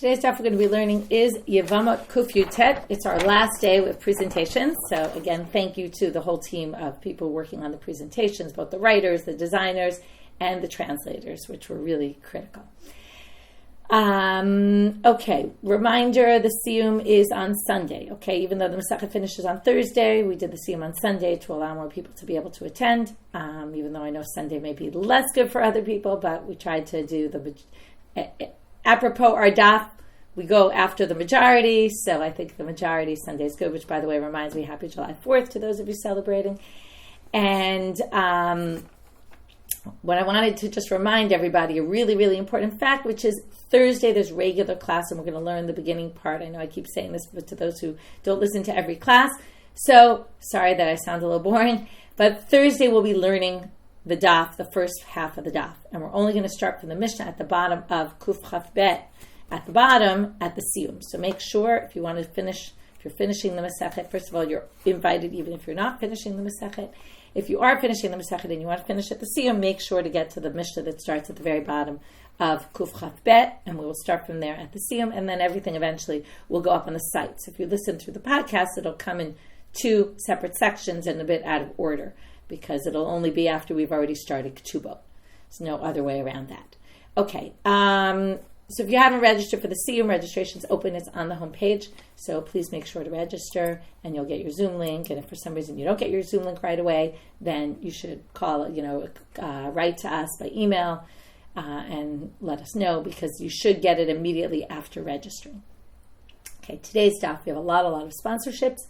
Today's stuff we're going to be learning is Yevamot Kuf Yutet. It's our last day with presentations. So again, thank you to the whole team of people working on the presentations, both the writers, the designers, and the translators, which were really critical. Okay, reminder, the siyum is on Sunday. Okay, even though the Masechet finishes on Thursday, we did the siyum on Sunday to allow more people to be able to attend. Even though I know Sunday may be less good for other people, but we tried to do the apropos our daf. We go after the majority, so I think the majority Sunday is good. Which, by the way, reminds me, Happy July 4th to those of you celebrating. And what I wanted to just remind everybody, a really, really important fact, which is Thursday there's regular class, and we're going to learn the beginning part. I know I keep saying this, but to those who don't listen to every class, so sorry that I sound a little boring, but Thursday we'll be learning the daf, the first half of the daf, and we're only going to start from the Mishna at the bottom of Kuf Chaf Bet, at the bottom at the siyum. So make sure if you want to finish, if you're finishing the Masechet, first of all, you're invited even if you're not finishing the Masechet. If you are finishing the Masechet and you want to finish at the siyum, make sure to get to the Mishnah that starts at the very bottom of Kuf Chaf Bet, and we will start from there at the siyum, and then everything eventually will go up on the site. So if you listen through the podcast, it'll come in two separate sections and a bit out of order, because it'll only be after we've already started Ketubot. There's no other way around that. Okay, so if you haven't registered for the siyum, registration's open. It's on the homepage, so please make sure to register, and you'll get your Zoom link. And if for some reason you don't get your Zoom link right away, then you should call, write to us by email and let us know, because you should get it immediately after registering. Okay, today's daf, we have a lot of sponsorships.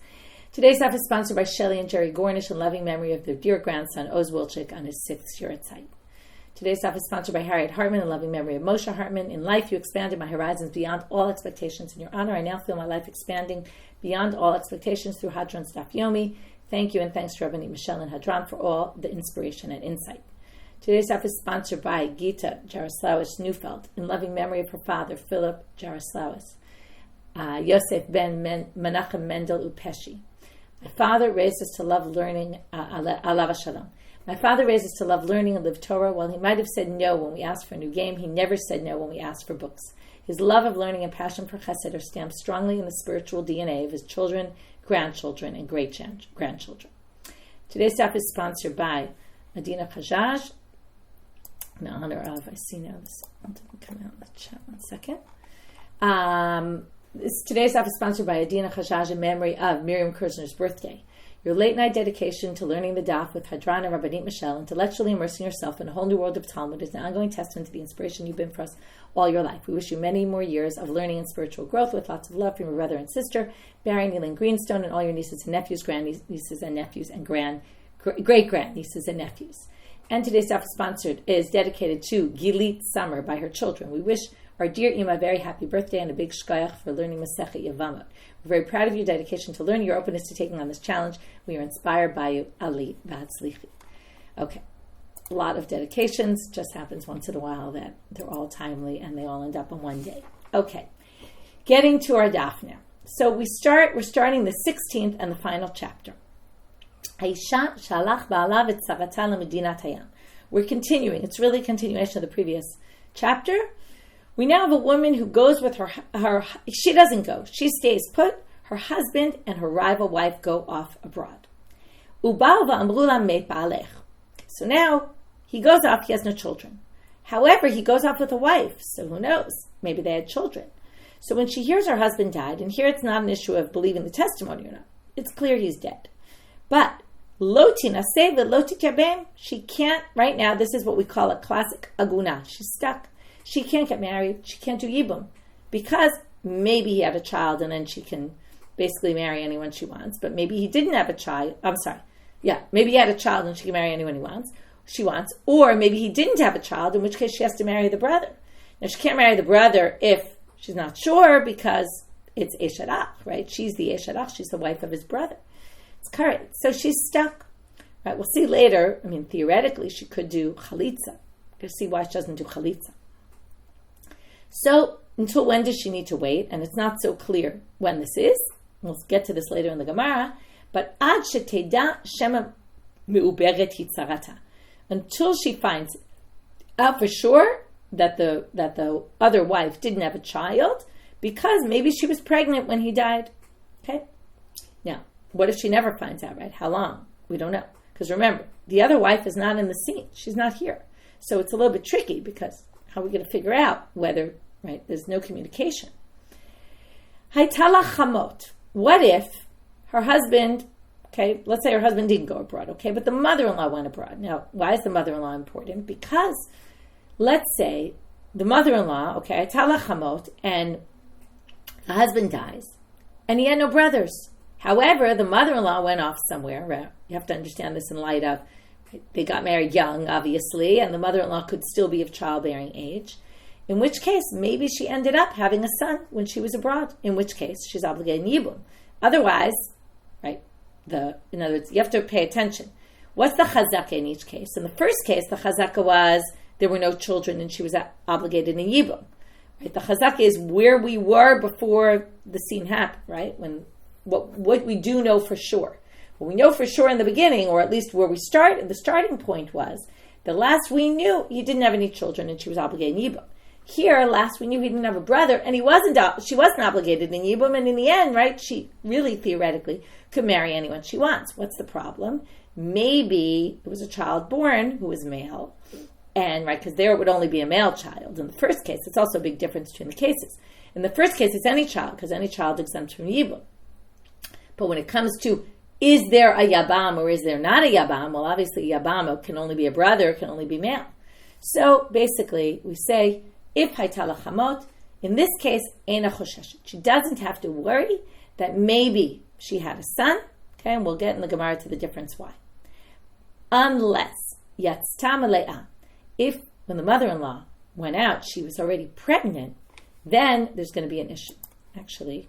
Today's daf is sponsored by Shelley and Jerry Gornish in loving memory of their dear grandson, Oz Wilczyk, on his 6th Yahrzeit. Today's daf is sponsored by Harriet Hartman in loving memory of Moshe Hartman. In life, you expanded my horizons beyond all expectations. In your honor, I now feel my life expanding beyond all expectations through Hadron's Daf Yomi. Thank you, and thanks to Rabbi Michelle and Hadron for all the inspiration and insight. Today's daf is sponsored by Gita Jaroslawis Neufeld in loving memory of her father, Philip Jaroslawis. Yosef ben Menachem Mendel Upeshi. My father raised us to love learning, alav shalom. My father raised us to love learning and live Torah. While he might have said no when we asked for a new game, he never said no when we asked for books. His love of learning and passion for chesed are stamped strongly in the spiritual DNA of his children, grandchildren, and great-grandchildren. Today's stuff is sponsored by Adina Khajaj, in honor of, I see now this didn't come out in the chat, 1 second. Today's stuff is sponsored by Adina Khajaj in memory of Miriam Kirzner's birthday. Your late-night dedication to learning the daf with Hadran and Rabbanit Michelle, intellectually immersing yourself in a whole new world of Talmud, is an ongoing testament to the inspiration you've been for us all your life. We wish you many more years of learning and spiritual growth with lots of love from your brother and sister, Barry and Eileen Greenstone, and all your nieces and nephews, grandnieces and nephews, and great-grandnieces and nephews. And today's daf is dedicated to Geelit Sommer by her children. We wish our dear Ima a very happy birthday and a big shkayach for learning Masechet Yevamot. We're very proud of your dedication to learning, your openness to taking on this challenge. We are inspired by you, Ali Vatzlichi. Okay, a lot of dedications. Just happens once in a while that they're all timely and they all end up on one day. Okay, getting to our daf now. So we're starting the 16th and the final chapter. Haisha shalach ba'alav et sarata lemedinat hayam. We're continuing. It's really a continuation of the previous chapter. We now have a woman who goes with her, she doesn't go, she stays put. Her husband and her rival wife go off abroad. So now he goes off, he has no children. However, he goes off with a wife, so who knows? Maybe they had children. So when she hears her husband died, and here it's not an issue of believing the testimony or not, it's clear he's dead. But she can't, right now, this is what we call a classic aguna. She's stuck. She can't get married. She can't do yibum, because maybe he had a child and then she can basically marry anyone she wants. But maybe he didn't have a child. Maybe he had a child and she can marry anyone she wants. Or maybe he didn't have a child, in which case she has to marry the brother. Now she can't marry the brother if she's not sure, because it's Eshadach, right? She's the Eshadach. She's the wife of his brother. It's correct. So she's stuck. Right? We'll see later. I mean, theoretically, she could do chalitza. You'll see why she doesn't do chalitza. So, until when does she need to wait? And it's not so clear when this is. We'll get to this later in the Gemara. But ad sheteda shema meuberet hitzarata, until she finds out for sure that the other wife didn't have a child, because maybe she was pregnant when he died. Okay? Now, what if she never finds out, right? How long? We don't know. Because remember, the other wife is not in the scene. She's not here. So it's a little bit tricky because how are we going to figure out whether, right, there's no communication. Haytala chamot. What if her husband, okay, let's say her husband didn't go abroad, okay, but the mother-in-law went abroad. Now, why is the mother-in-law important? Because let's say the mother-in-law, okay, haytala chamot, and the husband dies, and he had no brothers. However, the mother-in-law went off somewhere. Right? You have to understand this in light of they got married young, obviously, and the mother-in-law could still be of childbearing age. In which case, maybe she ended up having a son when she was abroad. In which case, she's obligated in yibum. Otherwise, right? In other words, you have to pay attention. What's the chazaka in each case? In the first case, the chazaka was there were no children and she was obligated in yibum. Right? The chazaka is where we were before the scene happened. Right? What we do know for sure. What we know for sure in the beginning, or at least where we start, the starting point was, the last we knew, he didn't have any children and she was obligated in yibum. Here, last we knew he didn't have a brother and she wasn't obligated in yibum, and in the end, right, she really theoretically could marry anyone she wants. What's the problem? Maybe it was a child born who was male, and right, because there it would only be a male child. In the first case, it's also a big difference between the cases. In the first case, it's any child, because any child exempts from yibum. But when it comes to, is there a yabam or is there not a yabam? Well, obviously, yabam can only be a brother, can only be male. So basically, we say, if haytala chamot, in this case, eina chosheshet. She doesn't have to worry that maybe she had a son, okay, and we'll get in the Gemara to the difference why. Unless, yatzta mele'ah, if when the mother-in-law went out, she was already pregnant, then there's going to be an issue. Actually,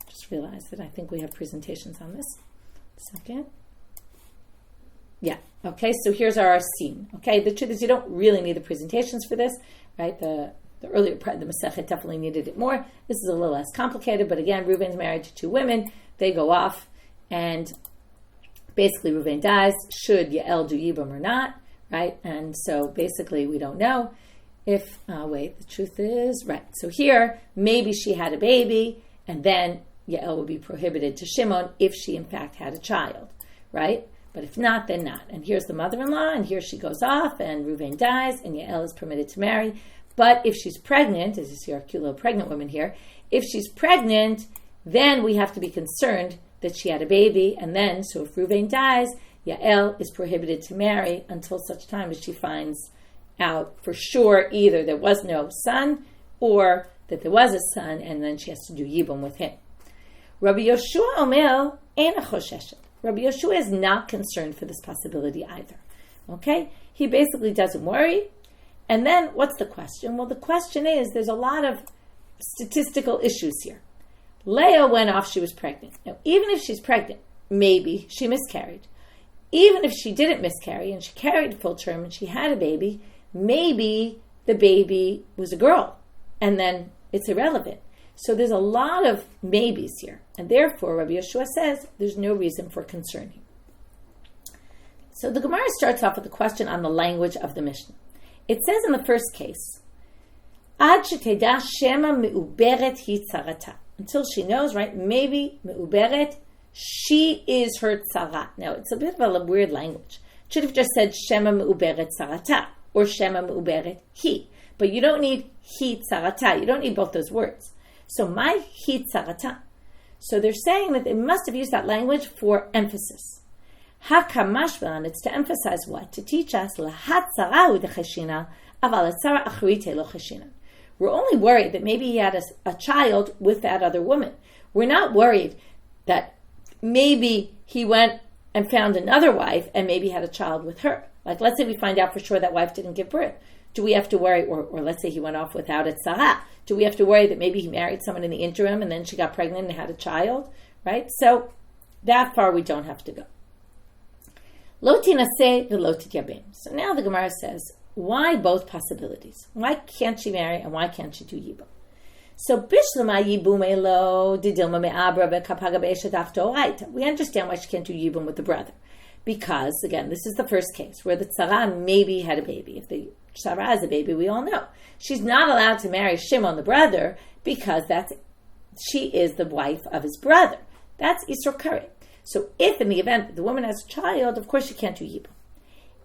just realized that I think we have presentations on this. Second. Yeah, okay, so here's our scene. Okay, the truth is you don't really need the presentations for this, right? The earlier the Masechet definitely needed it more. This is a little less complicated, but again, Reuven's married to two women. They go off, and basically Reuven dies. Should Yael do yibum or not, right? And so basically we don't know if, the truth is, right. So here, maybe she had a baby, and then Yael would be prohibited to Shimon if she in fact had a child, right? But if not, then not. And here's the mother-in-law, and here she goes off, and Reuven dies, and Yael is permitted to marry. But if she's pregnant, as you see our cute little pregnant woman here, if she's pregnant, then we have to be concerned that she had a baby, and then, so if Reuven dies, Yael is prohibited to marry until such time as she finds out for sure either there was no son, or that there was a son, and then she has to do yibum with him. Rabbi Yehoshua Omer eina chosheshet. Rabbi Yehoshua is not concerned for this possibility either. Okay? He basically doesn't worry. And then, what's the question? Well, the question is, there's a lot of statistical issues here. Leah went off, she was pregnant. Now, even if she's pregnant, maybe she miscarried. Even if she didn't miscarry, and she carried full term, and she had a baby, maybe the baby was a girl. And then it's irrelevant. So there's a lot of maybes here. And therefore, Rabbi Yehoshua says there's no reason for concern here. So the Gemara starts off with a question on the language of the Mishnah. It says in the first case, Ad sheteda shema me'uberet hi tzarata. Until she knows, right, maybe me'uberet, she is her tzara. Now, it's a bit of a weird language. It should have just said shema me'uberet tzarata, or shema me'uberet hi. But you don't need hi tzarata. You don't need both those words. So my hi tzarata. So they're saying that they must have used that language for emphasis. Hakamashvan, it's to emphasize what? To teach us lahat tzarahu decheshina, aval tzara achrite lo cheshina. We're only worried that maybe he had a child with that other woman. We're not worried that maybe he went and found another wife and maybe had a child with her. Like, let's say we find out for sure that wife didn't give birth. Do we have to worry, or let's say he went off without a tzara, do we have to worry that maybe he married someone in the interim and then she got pregnant and had a child, right? So that far we don't have to go. Lo tinaseh v'lo tityabem. So now the Gemara says, why both possibilities? Why can't she marry and why can't she do yibum? So bishlama yibum elo didilma me'abra v'kapaga be'eshet aftoraita. We understand why she can't do yibum with the brother. Because, again, this is the first case where the tzara maybe had a baby. If the tzara has a baby, we all know. She's not allowed to marry Shimon, the brother, because that's she is the wife of his brother. That's Isur Karet. So if in the event the woman has a child, of course she can't do yibum.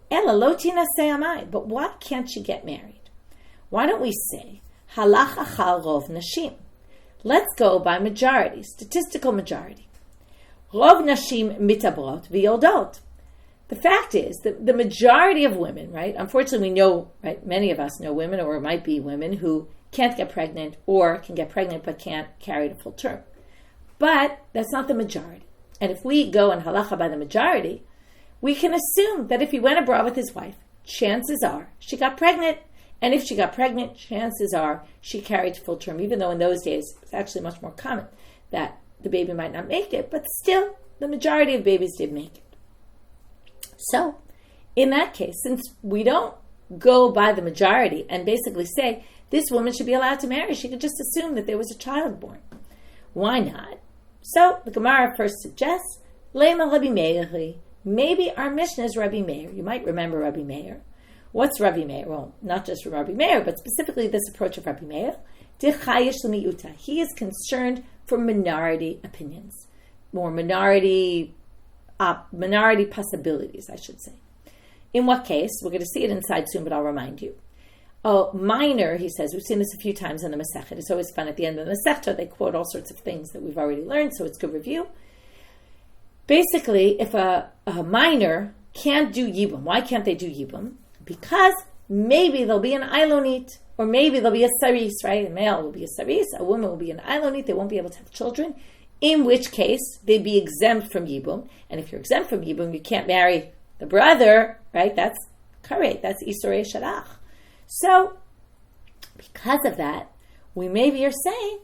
Ela lo tinaseh amai. But why can't she get married? Why don't we say, halach achal rov nashim? Let's go by majority, statistical majority. Rov nashim mitabrot v'yoldot. The fact is that the majority of women, right? Unfortunately, we know, right? Many of us know women, or it might be women who can't get pregnant, or can get pregnant but can't carry to full term. But that's not the majority. And if we go in halacha by the majority, we can assume that if he went abroad with his wife, chances are she got pregnant. And if she got pregnant, chances are she carried to full term, even though in those days it's actually much more common that the baby might not make it, but still the majority of babies did make it. So in that case, since we don't go by the majority and basically say this woman should be allowed to marry, she could just assume that there was a child born. Why not? So the Gemara first suggests, Lema Rabbi Meir. Maybe our Mishnah is Rabbi Meir. You might remember Rabbi Meir. What's Rabbi Meir? Well, not just Rabbi Meir, but specifically this approach of Rabbi Meir. He is concerned for minority opinions, more minority possibilities, I should say. In what case? We're going to see it inside soon, but I'll remind you. Minor, he says, we've seen this a few times in the Masechet. It's always fun at the end of the Masechet. They quote all sorts of things that we've already learned, so it's good review. Basically, if a minor can't do yibum, why can't they do yibum? Because maybe there'll be an ilonit, or maybe there'll be a saris, right? A male will be a saris, a woman will be an ilonit, they won't be able to have children, in which case they'd be exempt from yibum. And if you're exempt from yibum, you can't marry the brother, right? That's karet, that's isurei shalach. So, because of that, we maybe are saying,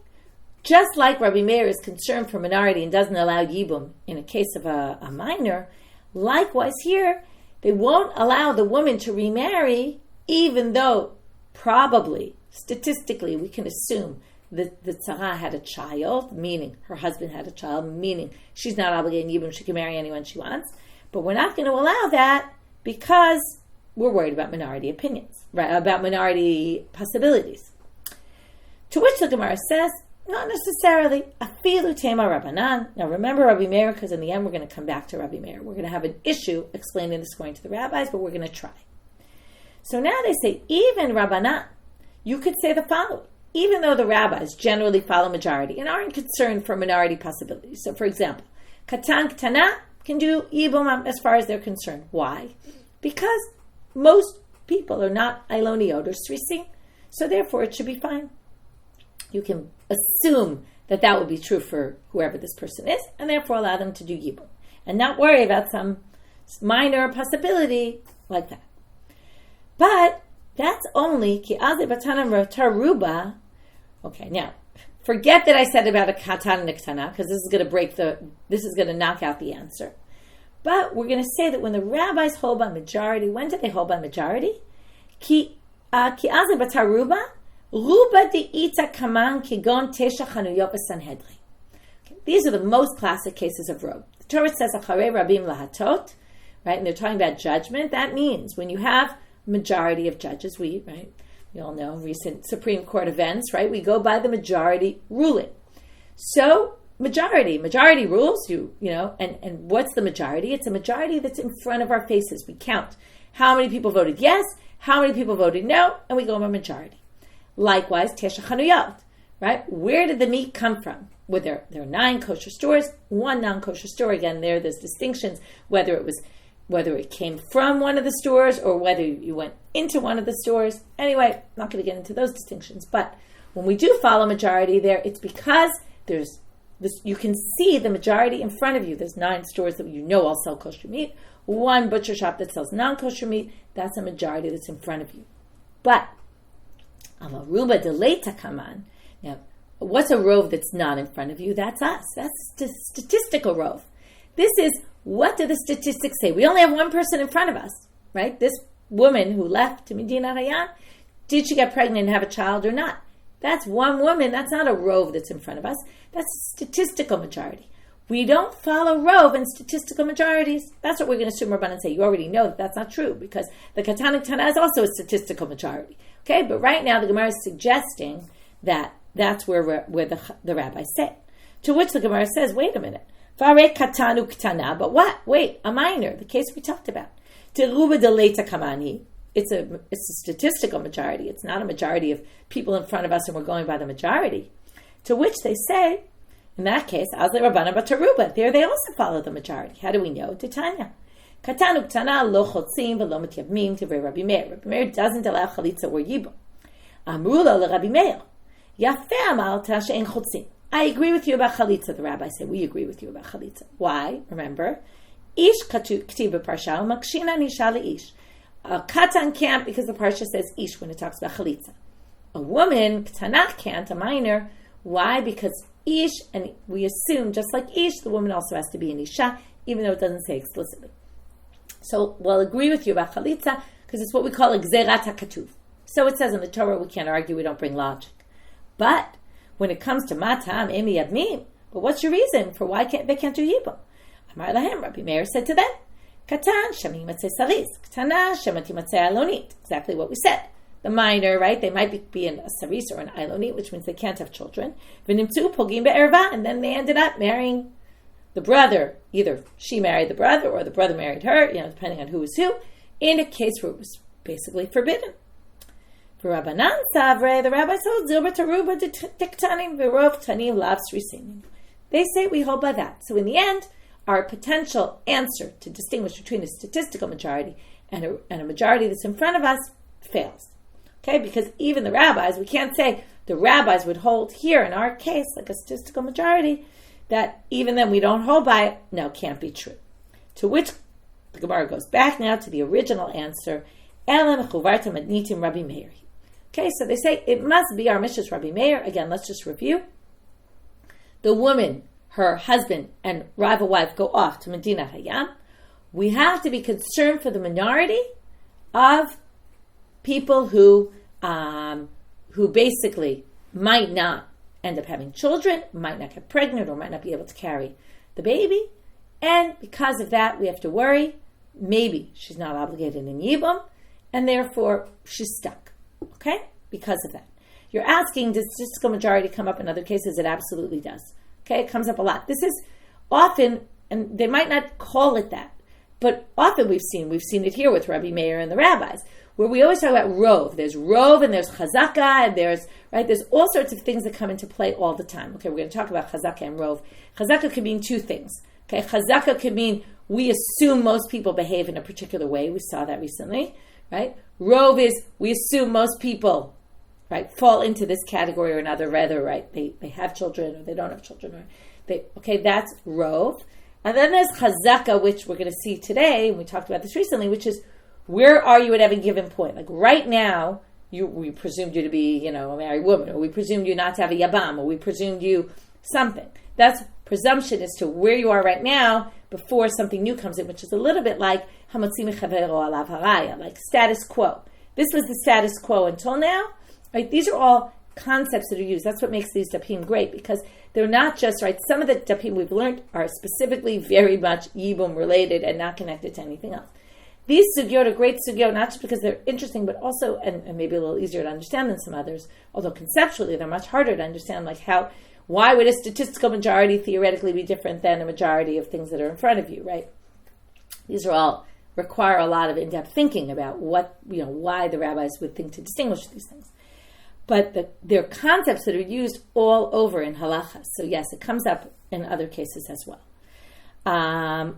just like Rabbi Meir is concerned for minority and doesn't allow yibum in a case of a minor, likewise here, they won't allow the woman to remarry, even though probably, statistically, we can assume that the tzara had a child, meaning her husband had a child, meaning she's not obligated in yibum, she can marry anyone she wants. But we're not going to allow that because we're worried about minority opinions, right? About minority possibilities. To which the Gemara says, not necessarily. Afilu tema Rabbanan. Now remember Rabbi Meir, because in the end we're going to come back to Rabbi Meir. We're going to have an issue explaining this going to the rabbis, but we're going to try. So now they say, even Rabbanan, you could say the following. Even though the rabbis generally follow majority and aren't concerned for minority possibilities. So for example, Katan Ktana can do yibum as far as they're concerned. Why? Because most people are not Iloniot or Srisi, so therefore it should be fine. You can assume that that would be true for whoever this person is, and therefore allow them to do yibum, and not worry about some minor possibility like that. But that's only ki aze batanam taruba. Okay, now forget that I said about a katan and a ktana, because this is going to knock out the answer. But we're going to say that when the rabbis hold by majority, when did they hold by majority? Ki aze bataruba. Ruba de ita kaman kigon tesha chanuyot v'sanhedrin. These are the most classic cases of robe. The Torah says acharei rabim lahatot, right? And they're talking about judgment. That means when you have majority of judges, we all know recent Supreme Court events, right? We go by the majority ruling. So majority rules. And what's the majority? It's a majority that's in front of our faces. We count how many people voted yes, how many people voted no, and we go by majority. Likewise, Tesha Chanuyot, right? Where did the meat come from? Were there are 9 kosher stores, 1 non-kosher store. Again, there's distinctions, whether it came from one of the stores or whether you went into one of the stores. Anyway, I'm not going to get into those distinctions. But when we do follow majority there, it's because there's this. You can see the majority in front of you. There's 9 stores that all sell kosher meat, 1 butcher shop that sells non-kosher meat. That's a majority that's in front of you. But Amaruba deleta kaman. Now, what's a rove that's not in front of you? That's us. That's statistical rove. This is, what do the statistics say? We only have one person in front of us, right? This woman who left to Medina Hayan, did she get pregnant and have a child or not? That's one woman. That's not a rove that's in front of us. That's statistical majority. We don't follow rove and statistical majorities. That's what we're going to assume Rabbanan say. You already know that that's not true because the Katan and Ktana is also a statistical majority. Okay, but right now the Gemara is suggesting that That's where the rabbis say. To which the Gemara says, wait a minute. Vare katanu ktana, but what? Wait, a minor, the case we talked about. Teruba deleta kamani. It's a statistical majority. It's not a majority of people in front of us and we're going by the majority. To which they say, in that case, Azle Rabbana Bataruba. There they also follow the majority. How do we know? Titania. Katanu ktana lo chotzim v'lo mityavmim tivrei Rabbi Meir. Rabbi Meir doesn't allow chalitza or yibum. Amrula le-Rabbi Meir. Yafeh amalta she'en chotzim. I agree with you about chalitza. The rabbis say, we agree with you about chalitza. Why? Remember, ish ktiv b'parsha u'makshina nisha le'ish. A katan can't because the parsha says ish when it talks about chalitza. A woman, ktanah, can't, a minor. Why? Because ish, and we assume just like ish, the woman also has to be an isha, even though it doesn't say explicitly. So we'll agree with you about chalitza because it's what we call a gzerat hakatuv. So it says in the Torah, we can't argue, we don't bring logic. But when it comes to matam, emi yadmim, but what's your reason for why they can't do yibum? Amar lahem, Rabbi Meir said to them, Katan shemi matzeh saris, Katana shemati matzeh alonit. Exactly what we said. The minor, right? They might be in a saris or an alonit, which means they can't have children. V'nimtzu pogim be'erva, and then they ended up marrying the brother. Either she married the brother or the brother married her, depending on who was who, in a case where it was basically forbidden. For Rabbanan Savre, the rabbis hold Zilber Taruba Diktanim Virov Tanim Lav Srisenim. They say we hold by that. So in the end, our potential answer to distinguish between a statistical majority and a majority that's in front of us fails. Okay, because even the rabbis, we can't say the rabbis would hold here in our case, like a statistical majority, that even then we don't hold by it. No, can't be true. To which the Gemara goes back now to the original answer, Elam Chuvarta Madnitim Rabbi Meir. Okay, so they say it must be our Mishna's Rabbi Meir. Again, let's just review. The woman, her husband, and rival wife go off to Medina Hayam. We have to be concerned for the minority of people who basically might not end up having children, might not get pregnant, or might not be able to carry the baby. And because of that, we have to worry. Maybe she's not obligated in yibum, and therefore she's stuck. Okay? Because of that. You're asking, does statistical majority come up in other cases? It absolutely does. Okay? It comes up a lot. This is often, and they might not call it that, but often we've seen it here with Rabbi Meir and the rabbis, where we always talk about rov. There's rov and there's chazaka, and there's all sorts of things that come into play all the time. Okay, we're going to talk about chazaka and rov. Chazaka can mean two things. Okay, chazaka can mean we assume most people behave in a particular way. We saw that recently, right? Rov is we assume most people, right, fall into this category or another, rather, right? They have children or they don't have children, that's rov. And then there's chazaka, which we're going to see today, and we talked about this recently, which is where are you at every given point? Like right now, we presumed you to be, a married woman, or we presumed you not to have a yibum, or we presumed you something. That's presumption as to where you are right now before something new comes in, which is a little bit like hamotzi mechavero alav haraya, like status quo. This was the status quo until now. Right? These are all concepts that are used. That's what makes these dapim great, because they're not just, right, some of the dapim we've learned are specifically very much yibum related and not connected to anything else. These sugyot are great sugyot, not just because they're interesting, but also, and maybe a little easier to understand than some others, although conceptually they're much harder to understand, like why would a statistical majority theoretically be different than a majority of things that are in front of you, right? These are all require a lot of in-depth thinking about why the rabbis would think to distinguish these things. But they're concepts that are used all over in halacha. So yes, it comes up in other cases as well.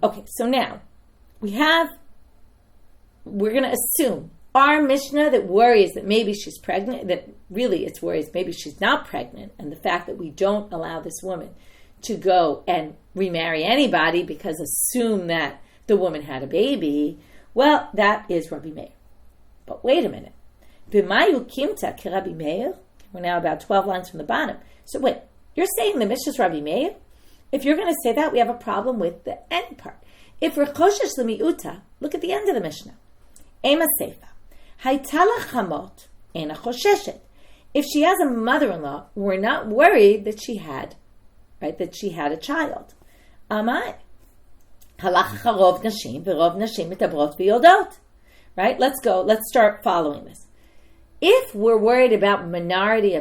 Okay, so now we're going to assume our Mishnah that worries that maybe she's pregnant, that really it's worries maybe she's not pregnant, and the fact that we don't allow this woman to go and remarry anybody because assume that the woman had a baby, well, that is Rabbi Meir. But wait a minute. B'mayu kimta ki Rabbi Meir? We're now about 12 lines from the bottom. So wait, you're saying the Mishnah is Rabbi Meir? If you're going to say that, we have a problem with the end part. If we're choshesh l'miuta, look at the end of the Mishnah. Ema seifa. Haytala chamot ena chosheshet. If she has a mother-in-law, we're not worried that she had a child. Amai. Halacha rov nashim v'rov nashim mitabrot v'yodot. Right? Let's start following this. If we're worried about minority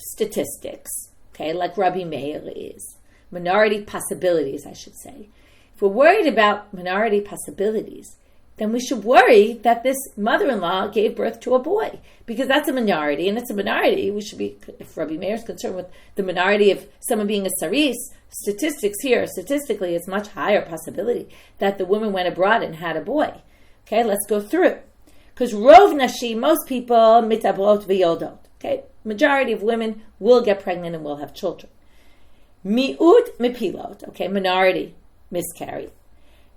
statistics, okay, like Rabbi Meir is, minority possibilities, I should say. If we're worried about minority possibilities, then we should worry that this mother-in-law gave birth to a boy, because that's a minority, and it's a minority. We should be, if Rabbi Meir is concerned with the minority of someone being a saris, statistically, it's much higher possibility that the woman went abroad and had a boy. Okay, let's go through. Because rov nashi, most people, mitabrot v'yoldot. Okay, majority of women will get pregnant and will have children. Mi'ut mipilot, okay, minority, miscarry.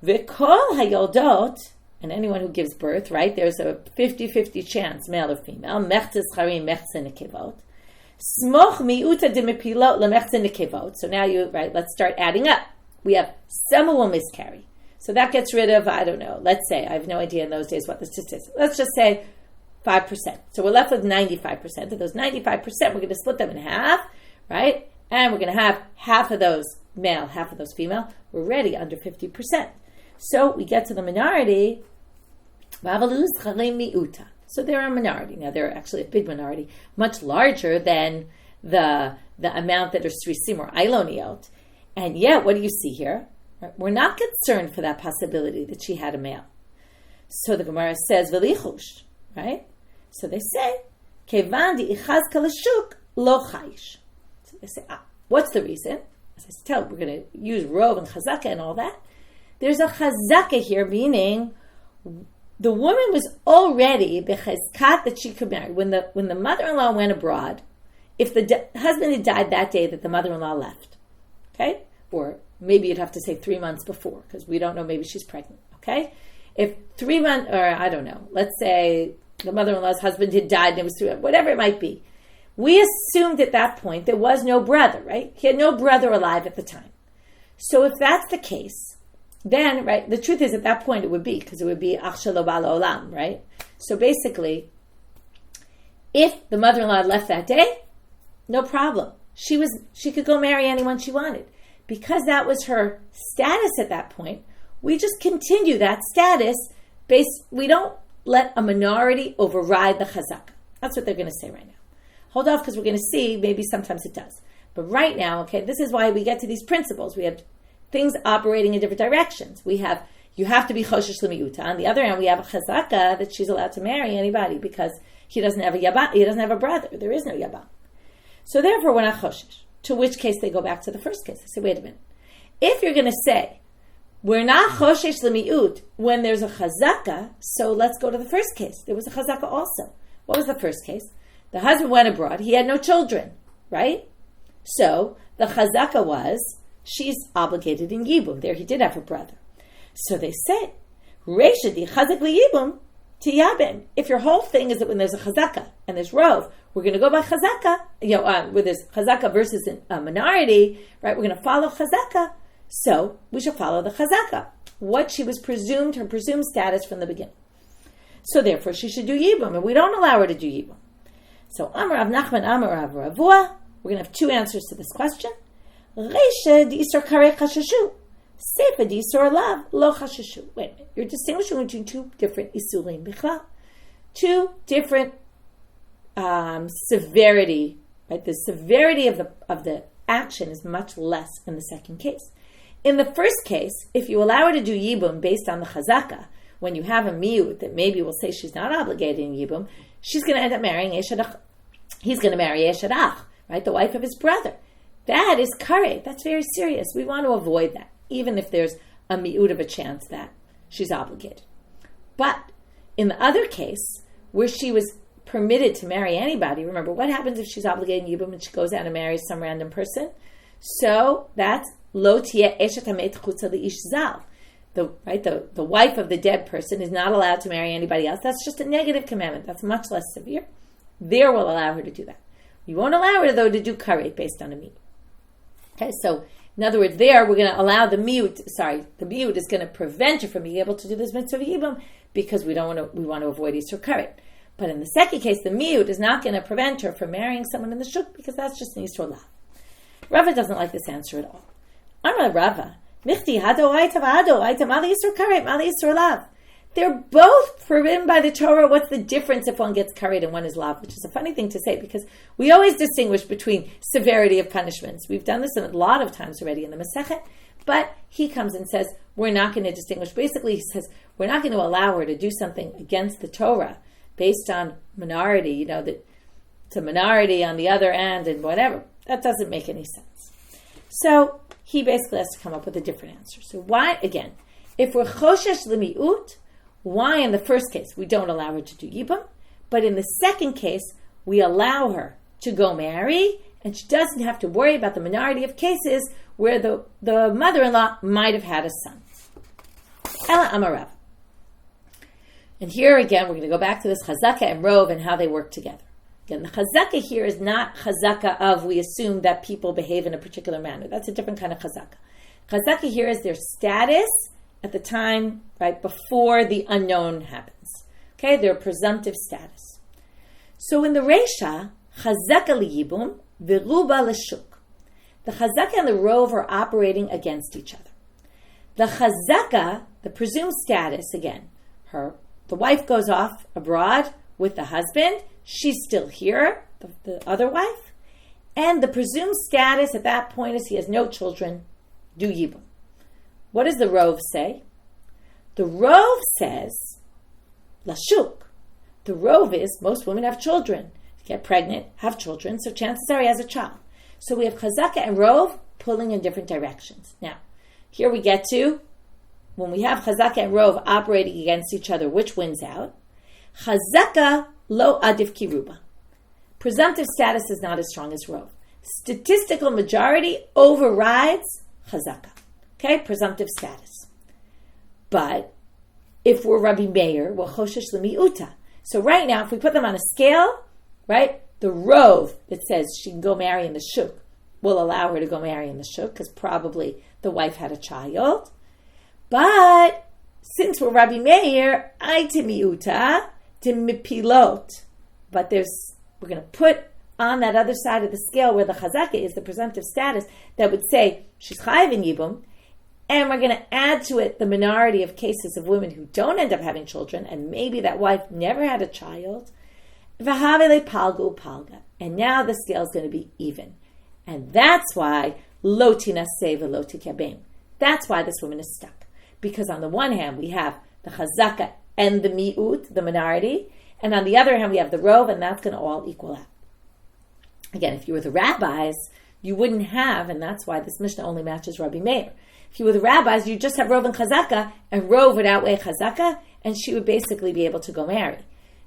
V'kol hayoldot, and anyone who gives birth, right, there's a 50-50 chance, male or female. Mechze zcharim, mechze nekevot. Smoch mi'uta de mipilot lemechze nekevot. So now let's start adding up. We have some will miscarry. So that gets rid of, I don't know, let's say, I have no idea in those days what the statistics, let's just say 5%. So we're left with 95%. Of those 95%, we're going to split them in half, right? And we're going to have half of those male, half of those female. We're already under 50%. So we get to the minority. So they're a minority. Now they're actually a big minority, much larger than the amount that are srisim or ailoniot. And yet, what do you see here? We're not concerned for that possibility that she had a male. So the Gemara says, "V'lichush," right? So they say, "Kevan di'ichaz kalashuk lo chayish." So they say, what's the reason? As I tell, we're going to use rov and chazaka and all that. There's a chazaka here, meaning the woman was already bechazkat that she could marry. When the mother-in-law went abroad, if the husband had died that day that the mother-in-law left, okay, or maybe you'd have to say 3 months before, because we don't know, maybe she's pregnant, okay? If 3 months, or I don't know, let's say the mother-in-law's husband had died and it was 3 months, whatever it might be. We assumed at that point there was no brother, right? He had no brother alive at the time. So if that's the case, then, right, the truth is at that point it would be, because it would be ach shelo ba la'olam, right? So basically, if the mother-in-law left that day, no problem. She could go marry anyone she wanted. Because that was her status at that point, we just continue that status we don't let a minority override the chazaka. That's what they're going to say right now. Hold off, because we're going to see, maybe sometimes it does. But right now, okay, this is why we get to these principles. We have things operating in different directions. You have to be choshesh l'miyuta. On the other hand, we have a chazaka that she's allowed to marry anybody because he doesn't have a yabam, he doesn't have a brother. There is no yabam. So therefore, we're not choshesh. To which case they go back to the first case. They say, wait a minute. If you're going to say, we're not choshesh l'miyut when there's a chazaka, so let's go to the first case. There was a chazaka also. What was the first case? The husband went abroad. He had no children, right? So the chazaka was, she's obligated in yibum. There he did have a brother. So they say, reisha di chazak yibum tiyabim. If your whole thing is that when there's a chazaka and there's rov, we're going to go by chazaka, where there's chazaka versus a minority, right? We're going to follow chazaka. So we should follow the chazaka. What she was presumed, her presumed status from the beginning. So therefore she should do yibum, and we don't allow her to do yibum. So Amar Rav Nachman, Amar Rav Ravua, we're going to have two answers to this question. Reisha d'isur karei chashashu, seifa d'isur lav lo chashashu. Wait a minute, you're distinguishing between two different isurim bichlal, two different severity. Right, the severity of the action is much less in the second case. In the first case, if you allow her to do yibum based on the chazaka, when you have a miut that maybe will say she's not obligated in yibum, she's going to end up marrying Eshadach. He's going to marry Eshadach, right, the wife of his brother. That is kareh. That's very serious. We want to avoid that, even if there's a miut of a chance that she's obligated. But in the other case, where she was permitted to marry anybody, remember, what happens if she's obligated in yibum and she goes out and marries some random person? So that's lo tieh eshet hamet chutza li'ish zal. The wife of the dead person is not allowed to marry anybody else. That's just a negative commandment. That's much less severe. There will allow her to do that. You won't allow her, though, to do kareh based on a miut. Okay, so in other words, there we're going to allow the miut is going to prevent her from being able to do this mitzvah yibum because we want to avoid isur kareh. But in the second case, the miut is not going to prevent her from marrying someone in the shuk because that's just an isur lav. Rava doesn't like this answer at all. Amar Rava, michti hado aita v'hado aita mali isur kareh mali isur lav. they're both forbidden by the Torah. What's the difference if one gets karet and one is lav? Which is a funny thing to say because we always distinguish between severity of punishments. We've done this a lot of times already in the Masechet. But he comes and says, we're not going to distinguish. Basically, he says, we're not going to allow her to do something against the Torah based on minority, that it's a minority on the other end and whatever. That doesn't make any sense. So he basically has to come up with a different answer. So why, again, if we're choshesh l'mi'ut, why in the first case we don't allow her to do yibum, but in the second case we allow her to go marry, and she doesn't have to worry about the minority of cases where the mother-in-law might have had a son. Ela Amarav. And here again, we're going to go back to this chazaka and rov and how they work together. Again, the chazaka here is not chazaka of we assume that people behave in a particular manner. That's a different kind of chazaka. Chazaka here is their status at the time, right, before the unknown happens. Okay, their presumptive status. So in the Reisha, chazaka liyibum, v'ruba l'shuk. The chazaka and the rov are operating against each other. The chazaka, the presumed status, again, the wife goes off abroad with the husband, she's still here, the other wife, and the presumed status at that point is he has no children, do yibum. What does the rov say? The rov says, lashuk. The rov is, most women have children, get pregnant, have children, so chances are he has a child. So we have chazaka and rov pulling in different directions. Now, here we get to, when we have chazaka and rov operating against each other, which wins out? Chazaka lo adif kiruba. Presumptive status is not as strong as rov. Statistical majority overrides chazaka. Okay, presumptive status. But if we're Rabbi Meir, we're choshesh l'mi'uta. So right now, if we put them on a scale, right, the rov that says she can go marry in the shuk will allow her to go marry in the shuk because probably the wife had a child. But since we're Rabbi Meir, I mi'uta to mipilot. But we're going to put on that other side of the scale where the chazaka is the presumptive status that would say she's chayiv in yibum, and we're going to add to it the minority of cases of women who don't end up having children, and maybe that wife never had a child. V'havele palgu palga, and now the scale is going to be even, and that's why lo tinaseh v'lo tikabem. That's why this woman is stuck, because on the one hand we have the chazaka and the mi'ut, the minority, and on the other hand we have the rov, and that's going to all equal out. Again, if you were the rabbis, you wouldn't have, and that's why this Mishnah only matches Rabbi Meir. If you were the rabbis, you just have rov and chazaka, and rov would outweigh chazaka, and she would basically be able to go marry.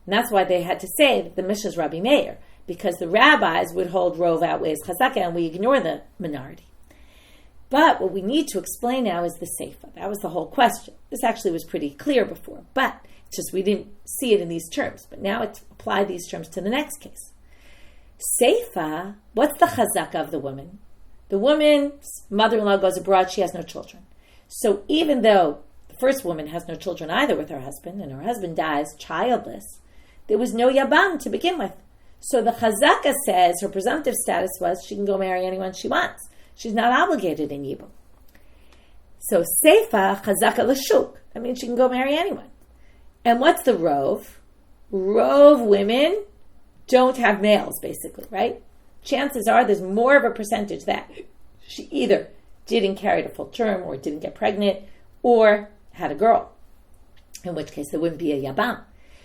And that's why they had to say that the Mishnah is Rabbi Meir, because the rabbis would hold rov outweighs chazaka, and we ignore the minority. But what we need to explain now is the seifa. That was the whole question. This actually was pretty clear before, but it's just we didn't see it in these terms. But now it's apply these terms to the next case. Seifa, what's the chazaka of the woman? The woman's mother-in-law goes abroad, she has no children. So even though the first woman has no children either with her husband, and her husband dies childless, there was no yibum to begin with. So the chazaka says her presumptive status was she can go marry anyone she wants. She's not obligated in yibum. So seifa chazaka l'shuk. That means she can go marry anyone. And what's the rov? Rov women don't have males, basically, right? Chances are there's more of a percentage that she either didn't carry to full term or didn't get pregnant or had a girl, in which case there wouldn't be a yibum.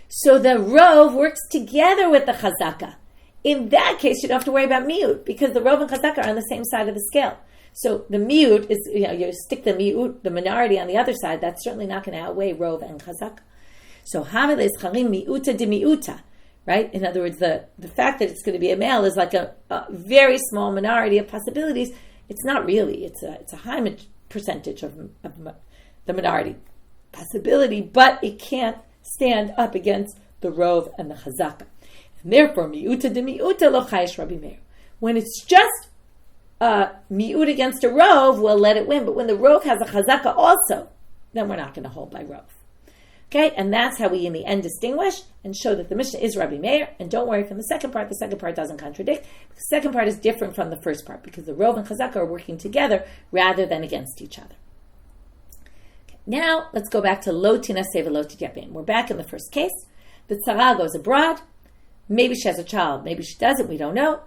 So the rov works together with the chazaka. In that case, you don't have to worry about miut because the rov and chazaka are on the same side of the scale. So the miut is, you stick the miut, the minority on the other side, that's certainly not going to outweigh rov and chazaka. So havel is chalim miuta de miuta. Right? In other words, the fact that it's going to be a male is like a very small minority of possibilities. It's not really. It's a high percentage of the minority possibility, but it can't stand up against the rov and the chazaka. And therefore, miuta de miuta lo chayish Rabbi Meir. When it's just miut against a rov, we'll let it win. But when the rov has a chazaka also, then we're not going to hold by rov. Okay, and that's how we in the end distinguish and show that the Mishnah is Rabbi Meir. And don't worry from the second part doesn't contradict. The second part is different from the first part because the rov and chazaka are working together rather than against each other. Okay. Now, let's go back to lo tinaseh v'lo tityabem. We're back in the first case. The tzara goes abroad. Maybe she has a child. Maybe she doesn't. We don't know.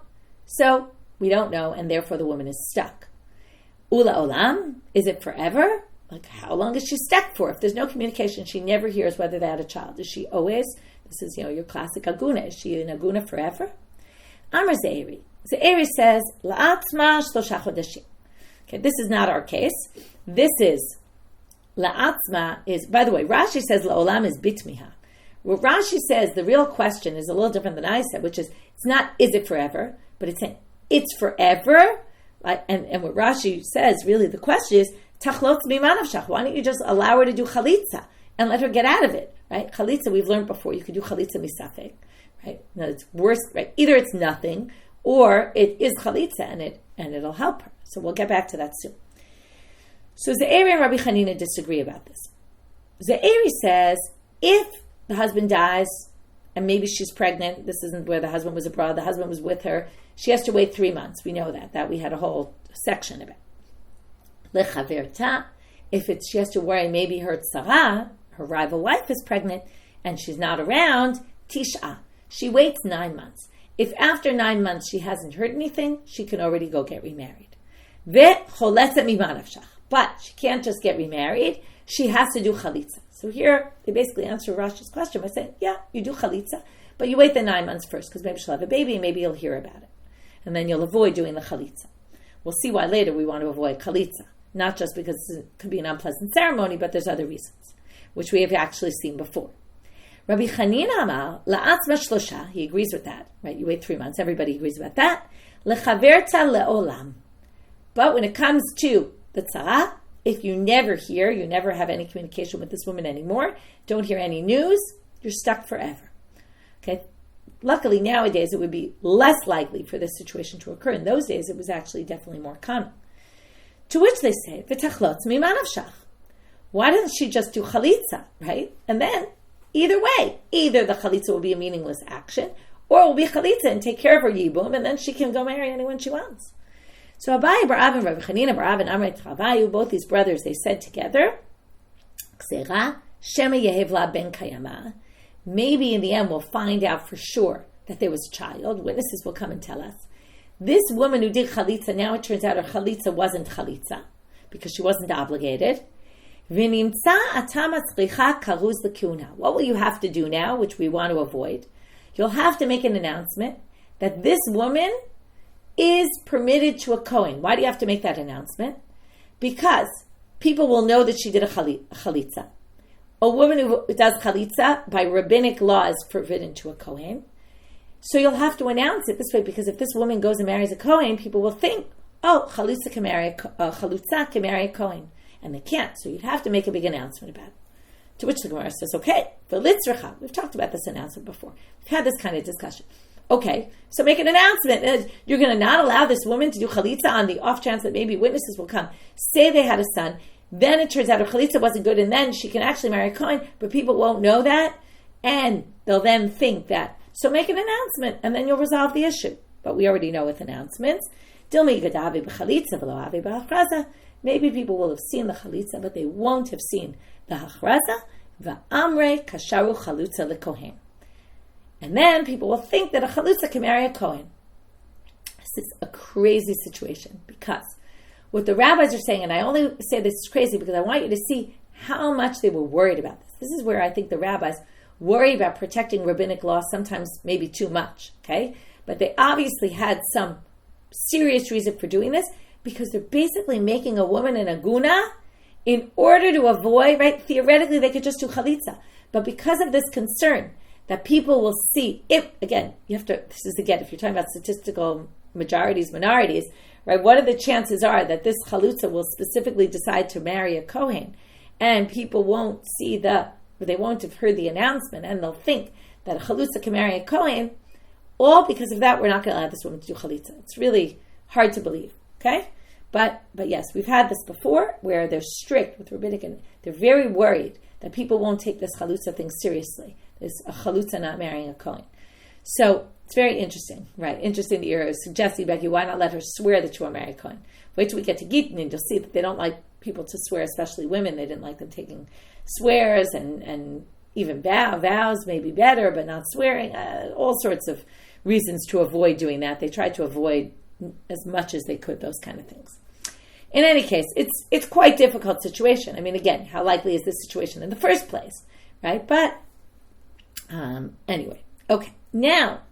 So, we don't know, and therefore the woman is stuck. Ula olam, is it forever? Like, how long is she stuck for? If there's no communication, she never hears whether they had a child. Is she always, this is, your classic aguna, is she an aguna forever? Amar Ze'eri. Ze'eri says, la'atzma shlosha chodeshim. Okay, this is not our case. This is, la'atzma is, by the way, Rashi says la'olam is bitmiha. What Rashi says, the real question is a little different than I said, which is, it's not, is it forever? But it's saying, it's forever. And what Rashi says, really, the question is, tachlotz mimanavshach. Why don't you just allow her to do chalitza and let her get out of it, right? Chalitza, we've learned before, you could do chalitza misafek, right? No, it's worse, right? Either it's nothing, or it is chalitza and it'll help her. So we'll get back to that soon. So Ze'eri and Rabbi Hanina disagree about this. Ze'eri says, if the husband dies, and maybe she's pregnant, this isn't where the husband was abroad, the husband was with her, she has to wait 3 months. We know that we had a whole section about. Lechaverta, if she has to worry, maybe her tzara, her rival wife is pregnant, and she's not around, tisha, she waits 9 months. If after 9 months she hasn't heard anything, she can already go get remarried. Ve'choletzet mimanavshach, but she can't just get remarried, she has to do chalitza. So here, they basically answer Rashi's question by saying, yeah, you do chalitza, but you wait the 9 months first, because maybe she'll have a baby, and maybe you'll hear about it. And then you'll avoid doing the chalitza. We'll see why later we want to avoid chalitza. Not just because it could be an unpleasant ceremony, but there's other reasons, which we have actually seen before. Rabbi Hanina amar, la'atzma shlosha, he agrees with that, right? You wait 3 months, everybody agrees about that. Lechaverta le'olam. But when it comes to the tzara, if you never hear, you never have any communication with this woman anymore, don't hear any news, you're stuck forever. Okay? Luckily, nowadays, it would be less likely for this situation to occur. In those days, it was actually definitely more common. To which they say, v'tachlotz mimanavshach. Why doesn't she just do chalitza, right? And then, either way, either the chalitza will be a meaningless action, or it will be chalitza and take care of her yibum, and then she can go marry anyone she wants. So Abaye bar Av and Rabbi Hanina bar Av and Amrei Travayu, both these brothers, they said together, Ksera shema yehevla ben kayama. Maybe in the end we'll find out for sure that there was a child. Witnesses will come and tell us. This woman who did chalitza, now it turns out her chalitza wasn't chalitza, because she wasn't obligated. V'nimtza atama tzlicha karuz l'kiuna. What will you have to do now, which we want to avoid? You'll have to make an announcement that this woman is permitted to a Kohen. Why do you have to make that announcement? Because people will know that she did a chalitza. A woman who does chalitza, by rabbinic law, is forbidden to a Kohen. So you'll have to announce it this way, because if this woman goes and marries a Kohen, people will think, oh, chalutza can marry a Kohen. And they can't, so you'd have to make a big announcement about it. To which the Gemara says, okay, v'litzrecha. We've talked about this announcement before. We've had this kind of discussion. Okay, so make an announcement. You're going to not allow this woman to do chalitza on the off chance that maybe witnesses will come. Say they had a son. Then it turns out her chalitza wasn't good, and then she can actually marry a Kohen, but people won't know that, and they'll then think that. So make an announcement, and then you'll resolve the issue. But we already know with announcements. Maybe people will have seen the chalitza, but they won't have seen the hachraza. Va'amre kasharu chalutza lekohen. And then people will think that a chalutza can marry a Kohen. This is a crazy situation, because what the rabbis are saying, and I only say this is crazy because I want you to see how much they were worried about this. This is where I think the rabbis worry about protecting rabbinic law, sometimes maybe too much, okay? But they obviously had some serious reason for doing this, because they're basically making a woman an aguna in order to avoid, right? Theoretically, they could just do chalitza. But because of this concern that people will see, if you're talking about statistical majorities, minorities, right? What are the chances are that this chalutza will specifically decide to marry a Kohen, and people won't see they won't have heard the announcement, and they'll think that a chalutza can marry a Kohen, all because of that, we're not going to allow this woman to do chalitza. It's really hard to believe, okay? But yes, we've had this before, where they're strict with rabbinic, and they're very worried that people won't take this chalutza thing seriously. There's a chalutza not marrying a Kohen. So It's very interesting, right? Interesting that you're suggesting, Becky, why not let her swear that she will marry a Kohen? Wait till we get to Gittin and you'll see that they don't like people to swear, especially women. They didn't like them taking swears and even vows may be better, but not swearing. All sorts of reasons to avoid doing that. They tried to avoid as much as they could those kind of things. In any case, it's quite a difficult situation. I mean, again, how likely is this situation in the first place, right? But anyway, okay. Now,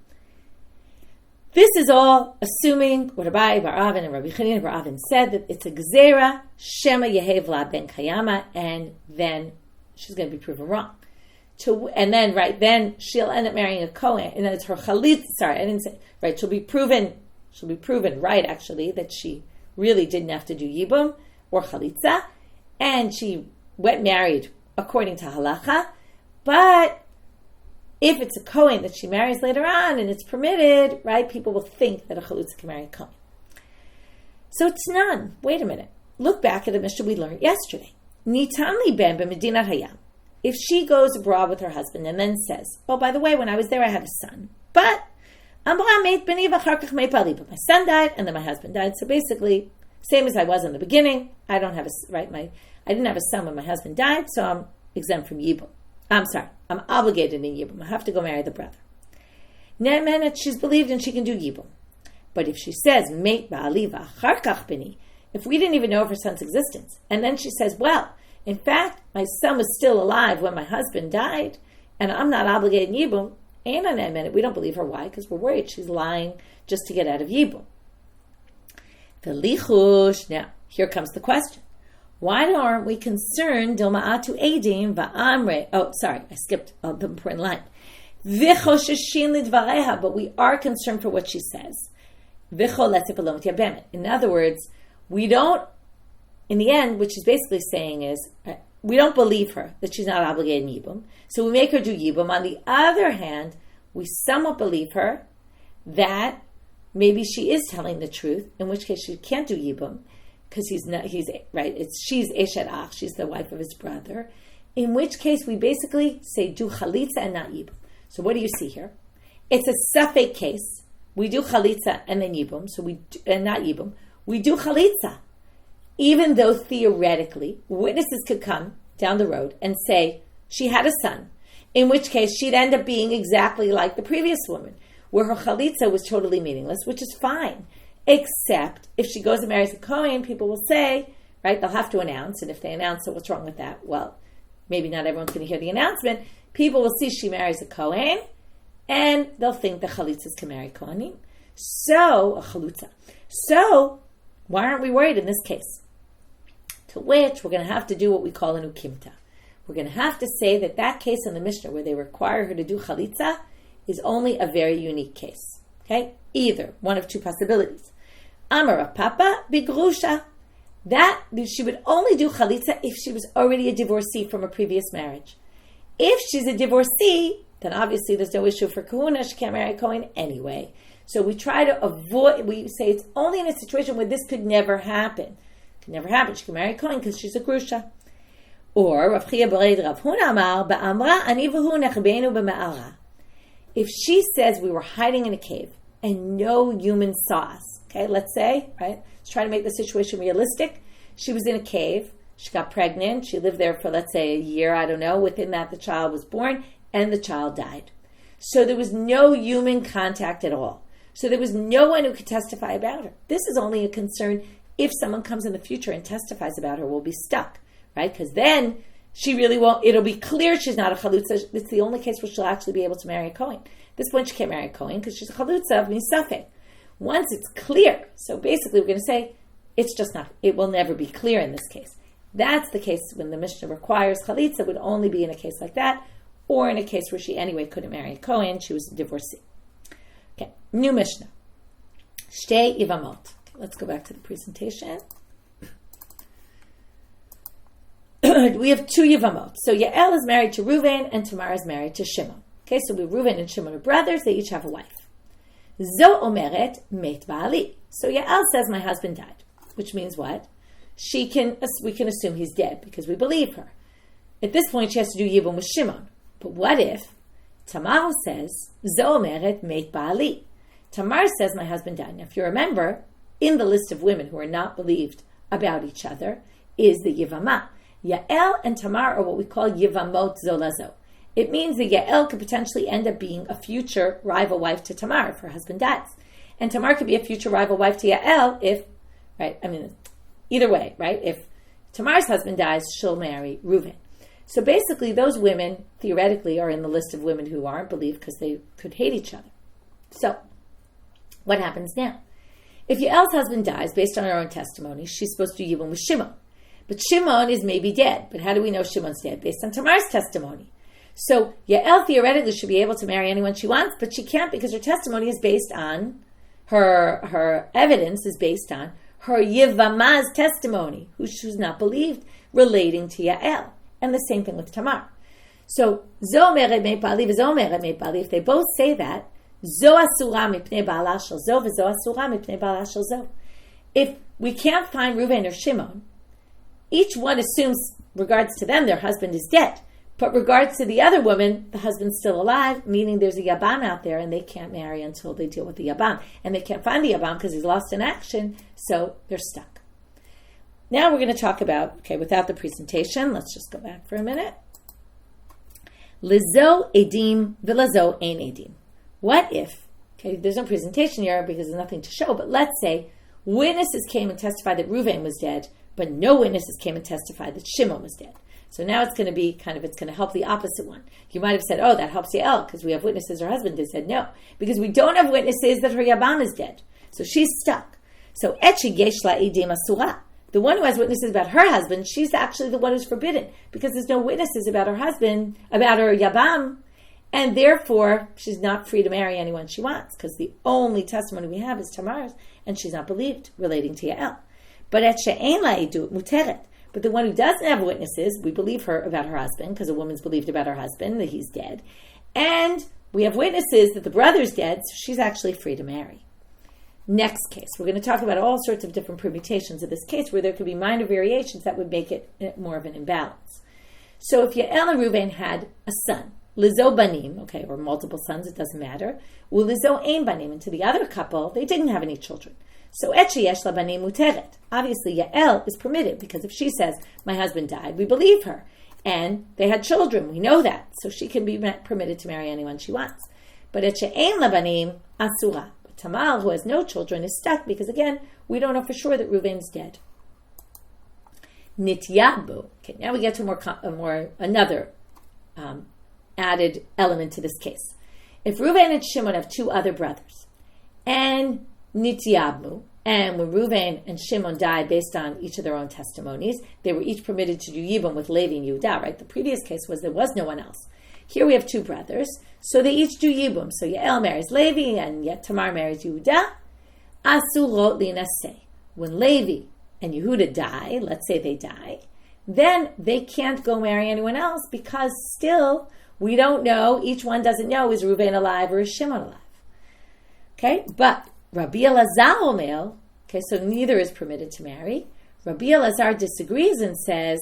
this is all assuming what Rabbi Bar-Avin and Rabbi Chanina Bar-Avin said, that it's a gzeira, shema yehev la ben kayama, and then she's going to be proven wrong. Then she'll end up marrying a Kohen, and then it's her chalitza. Sorry, I didn't say right. She'll be proven right, actually, that she really didn't have to do yibum or chalitza, and she went married according to halacha. But if it's a Kohen that she marries later on and it's permitted, right, people will think that a chalitza can marry a Kohen. So it's none. Wait a minute. Look back at the Mishnah we learned yesterday. Nitan li ben b'medinat hayam. If she goes abroad with her husband and then says, oh, by the way, when I was there, I had a son, but my son died and then my husband died. So basically, same as I was in the beginning, I didn't have a son when my husband died, so I'm exempt from yibum. I'm obligated in yibum. I have to go marry the brother. She's believed and she can do yibum. But if she says, if we didn't even know of her son's existence, and then she says, well, in fact, my son was still alive when my husband died, and I'm not obligated in yibum, we don't believe her. Why? Because we're worried she's lying just to get out of yibum. Now, here comes the question. Why aren't we concerned? I skipped the important line. But we are concerned for what she says. In other words, we don't, in the end, what she's basically saying is, we don't believe her that she's not obligated in yibum, so we make her do yibum. On the other hand, we somewhat believe her that maybe she is telling the truth, in which case she can't do yibum, because she's eshet ach, she's the wife of his brother, in which case we basically say do chalitza and not yibum. So what do you see here? It's a safek case. We do chalitza and then yibum, not yibum. We do chalitza, even though theoretically witnesses could come down the road and say she had a son, in which case she'd end up being exactly like the previous woman, where her chalitza was totally meaningless, which is fine. Except if she goes and marries a Kohen, people will say, right, they'll have to announce, and if they announce it, what's wrong with that? Well, maybe not everyone's going to hear the announcement. People will see she marries a Kohen, and they'll think the chalitzas can marry Kohanim. So, a chalutza. So, why aren't we worried in this case? To which we're going to have to do what we call an ukimta. We're going to have to say that case in the Mishnah where they require her to do chalitza is only a very unique case. Okay? Either one of two possibilities. Amar Papa bigrusha. That she would only do chalitza if she was already a divorcee from a previous marriage. If she's a divorcee, then obviously there's no issue for kahuna. She can't marry a Kohen anyway. So we try to avoid, we say it's only in a situation where this could never happen. It could never happen. She can marry a Kohen because she's a grusha. Or, Rav Chia Bered Rav Huna Amar, Ba'amra ani v'hu nechbeinu b'ma'ara. If she says we were hiding in a cave and no human saw us, okay, let's say, right? Let's try to make the situation realistic. She was in a cave. She got pregnant. She lived there for, let's say, a year. I don't know. Within that, the child was born and the child died. So there was no human contact at all. So there was no one who could testify about her. This is only a concern if someone comes in the future and testifies about her, we'll be stuck, right? Because then she really won't, it'll be clear she's not a chalutza. It's the only case where she'll actually be able to marry a Kohen. At this point, she can't marry a Kohen because she's a chalutza of misafek. Once it's clear, so basically we're going to say, it's just not, it will never be clear in this case. That's the case when the Mishnah requires chalitza. It would only be in a case like that, or in a case where she anyway couldn't marry a Kohen, she was a divorcee. Okay, new Mishnah. Shtei Yevamot. Okay, let's go back to the presentation. We have two Yevamot. So Yael is married to Reuven and Tamar is married to Shimon. Okay, so Reuven and Shimon are brothers. They each have a wife. Zo omeret met ba'ali. So Yael says, my husband died. Which means what? We can assume he's dead because we believe her. At this point, she has to do yibum with Shimon. But what if Tamar says, Zo omeret met ba'ali. Tamar says, my husband died. Now, if you remember, in the list of women who are not believed about each other is the Yevamah. Yael and Tamar are what we call Yevamot zolazo. It means that Yael could potentially end up being a future rival wife to Tamar if her husband dies. And Tamar could be a future rival wife to Yael if, right, I mean, either way, right? If Tamar's husband dies, she'll marry Reuven. So basically, those women, theoretically, are in the list of women who aren't believed because they could hate each other. So, what happens now? If Yael's husband dies, based on her own testimony, she's supposed to do yibum with Shimon. But Shimon is maybe dead. But how do we know Shimon's dead? Based on Tamar's testimony. So Yael theoretically should be able to marry anyone she wants, but she can't because her testimony is based on, her evidence is based on her Yevamah's testimony, who's not believed, relating to Yael. And the same thing with Tamar. So, Zo omeret met ba'ali v'zo omeret met ba'ali, if they both say that, Zo asura mipnei ba'ala shel zo v'zo asura mipnei ba'ala shel zo. If we can't find Reuven or Shimon, each one assumes, regards to them, their husband is dead. But regards to the other woman, the husband's still alive, meaning there's a Yabam out there and they can't marry until they deal with the Yabam. And they can't find the Yabam because he's lost in action, so they're stuck. Now we're going to talk about, without the presentation, let's just go back for a minute. Lizo edim v'lazo ein edim. What if, there's no presentation here because there's nothing to show, but let's say witnesses came and testified that Reuven was dead, but no witnesses came and testified that Shimon was dead. So now it's going to be it's going to help the opposite one. You might have said, oh, that helps Yael because we have witnesses her husband did. Said no, because we don't have witnesses that her Yabam is dead. So she's stuck. So etchi gesh la edim asura. The one who has witnesses about her husband, she's actually the one who's forbidden because there's no witnesses about her husband, about her Yabam, and therefore she's not free to marry anyone she wants because the only testimony we have is Tamar's, and she's not believed relating to Yael. But et she'ein la edu muteret. But the one who doesn't have witnesses, we believe her about her husband, because a woman's believed about her husband that he's dead. And we have witnesses that the brother's dead, so she's actually free to marry. Next case. We're going to talk about all sorts of different permutations of this case where there could be minor variations that would make it more of an imbalance. So if Yael and Reuven had a son, Lizo banim, or multiple sons, it doesn't matter. Well, Lizo ein banim, and to the other couple, they didn't have any children. So etchi yesh la banim muteret. Obviously, Yael is permitted because if she says, my husband died, we believe her. And they had children, we know that. So she can be permitted to marry anyone she wants. But etchi ein la banim asura. Tamar, who has no children, is stuck because, again, we don't know for sure that Reuven's dead. Nityabu. Now we get to another added element to this case. If Reuven and Shimon have two other brothers, and Nityabu, and when Reuven and Shimon died based on each of their own testimonies, they were each permitted to do yibum with Levi and Yehuda, right? The previous case was there was no one else. Here we have two brothers, so they each do yibum. So Yael marries Levi, and yet Tamar marries Yehuda. Asurot linaseh. When Levi and Yehuda die, let's say they die, then they can't go marry anyone else because still we don't know, each one doesn't know, is Reuven alive or is Shimon alive? But Rabbi Elazar Omer, so neither is permitted to marry. Rabbi Elazar disagrees and says,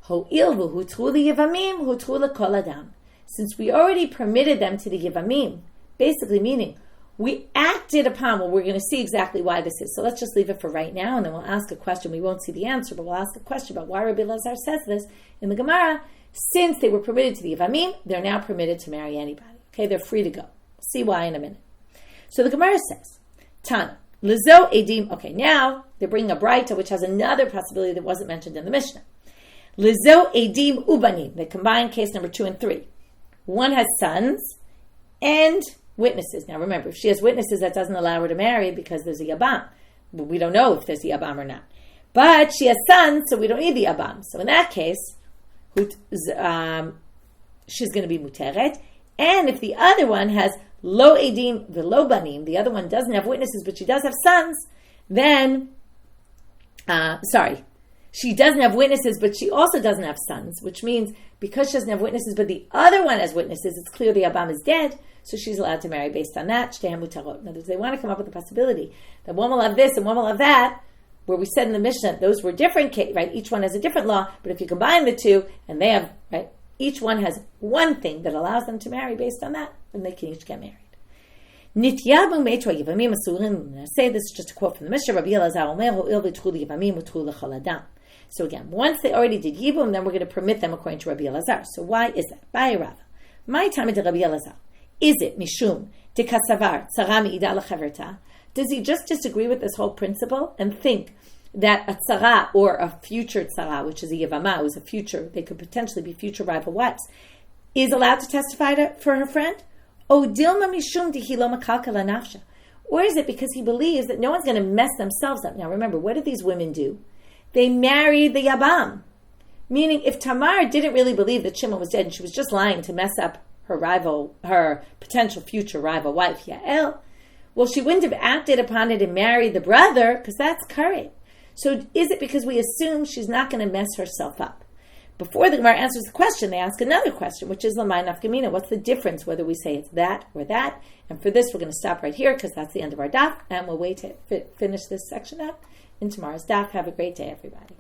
Ho'il v'hutru l'yevamim, hutru l'kol adam. Since we already permitted them to the Yevamim, basically meaning we acted upon, we're going to see exactly why this is. So let's just leave it for right now, and then we'll ask a question. We won't see the answer, but we'll ask a question about why Rabbi Elazar says this in the Gemara. Since they were permitted to the Yevamim, they're now permitted to marry anybody. They're free to go. We'll see why in a minute. So the Gemara says, Tana, Lizo edim. Now they're bringing a Braita, which has another possibility that wasn't mentioned in the Mishnah. Lizo edim ubanim. They combine case number 2 and 3. One has sons and witnesses. Now remember, if she has witnesses, that doesn't allow her to marry because there's a Yabam. We don't know if there's a Yabam or not. But she has sons, so we don't need the Yabam. So in that case, she's going to be muteret. And if the other one has lo edim v'lo banim, the other one doesn't have witnesses, but she does have sons, then, she doesn't have witnesses, but she also doesn't have sons, which means because she doesn't have witnesses, but the other one has witnesses, it's clear the Yabam is dead, so she's allowed to marry based on that. Shtehem mutarot. In other words, they want to come up with the possibility that one will have this and one will have that, where we said in the Mishnah, those were different, right? Each one has a different law, but if you combine the two, and they have, right, Each one has one thing that allows them to marry based on that, and they can each get married. Say this is just a quote from the Mishna. So again, once they already did yibum, then we're going to permit them according to Rabbi Elazar. So why is that? Bye, Rava. My time at Rabbi Elazar. Is it mishum de kasavar tzara me'ida lechaverta? Does he just disagree with this whole principle and think that a tzara or a future tzara, which is a yevamah, who's a future, they could potentially be future rival wives, is allowed to testify for her friend? O dilma mishum de hilo makalkala nafsha? Or is it because he believes that no one's going to mess themselves up? Now remember, what did these women do? They married the yabam. Meaning, if Tamar didn't really believe that Shimon was dead and she was just lying to mess up her potential future rival wife, Yael, well, she wouldn't have acted upon it and married the brother, because that's current. So is it because we assume she's not going to mess herself up? Before the Gemara answers the question, they ask another question, which is Lamai Nafkamina. What's the difference whether we say it's that or that? And for this, we're going to stop right here, because that's the end of our daf, and we'll wait to finish this section up in tomorrow's daf. Have a great day, everybody.